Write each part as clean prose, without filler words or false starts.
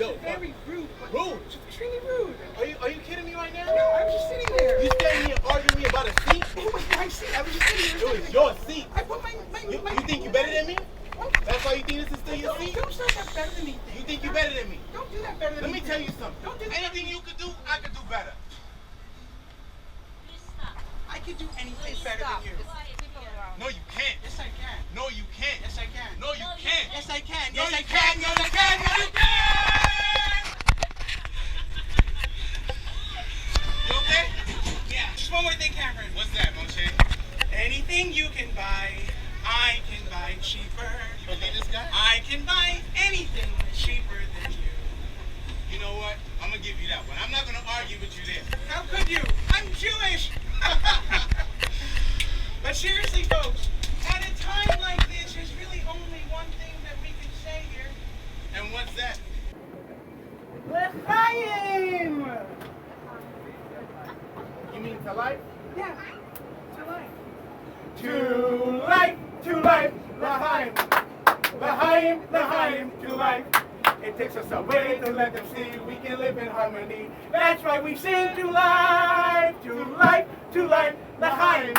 Yo, very rude. Rude? Extremely rude. Are you kidding me right now? No, I was just sitting there. You standing here arguing me about a seat? It was my seat. I was just sitting here. It was your seat. I put my You think you better than me? What? That's why you think this is still your seat? Don't start that better than me. You think you better than me? Don't do that better than me. Let me tell you something. Don't do that. Anything you could do, I could do better. I could do anything better than you. No, you can't. Yes, I can. No, you can't. Yes, I can. No, you can't. Yes, I can. No, Yes, you I can. can't. Yes, I can. Yes, I can. You okay? Yeah. Just one more thing, Cameron. What's that, Moshe? Anything you can buy, I can buy cheaper. You believe this guy? I can buy anything cheaper than you. You know what? I'm gonna give you that one. I'm not gonna argue with you there. How could you? I'm Jewish. But seriously, folks, at a time like this, there's really only one thing that we can say here. And what's that? L'chaim! You mean to life? Yeah, to life. To life, l'chaim. L'chaim, l'chaim, to life. It takes us away to let them see we can live in harmony. That's why we sing to life, l'chaim.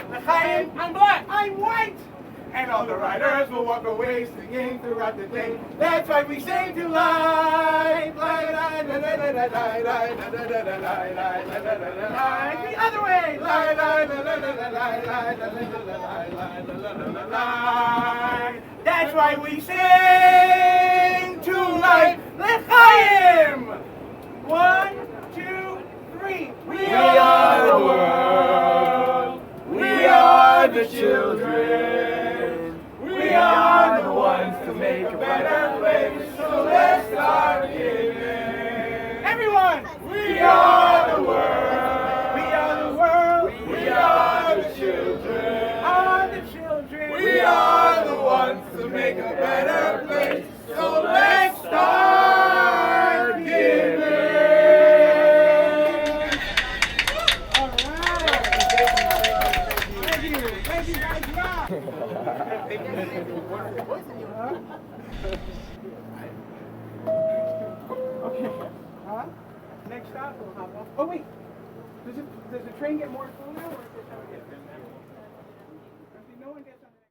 L'chaim, I'm black, I'm white. And all the riders will walk away singing throughout the day. That's why we sing to life. The other way. That's why we sing to life. L'chaim. 1, 2, 3. We are the world. We are the children. We are the ones to make a better place. So let's start giving. Everyone. We are the world. We are the world. We are the children. We are the ones to make a better place. So let's start giving. All right. Thank you. Thank you guys. Okay. Huh? Next stop, we'll hop off. Oh wait. Does the train get more full now, or is it?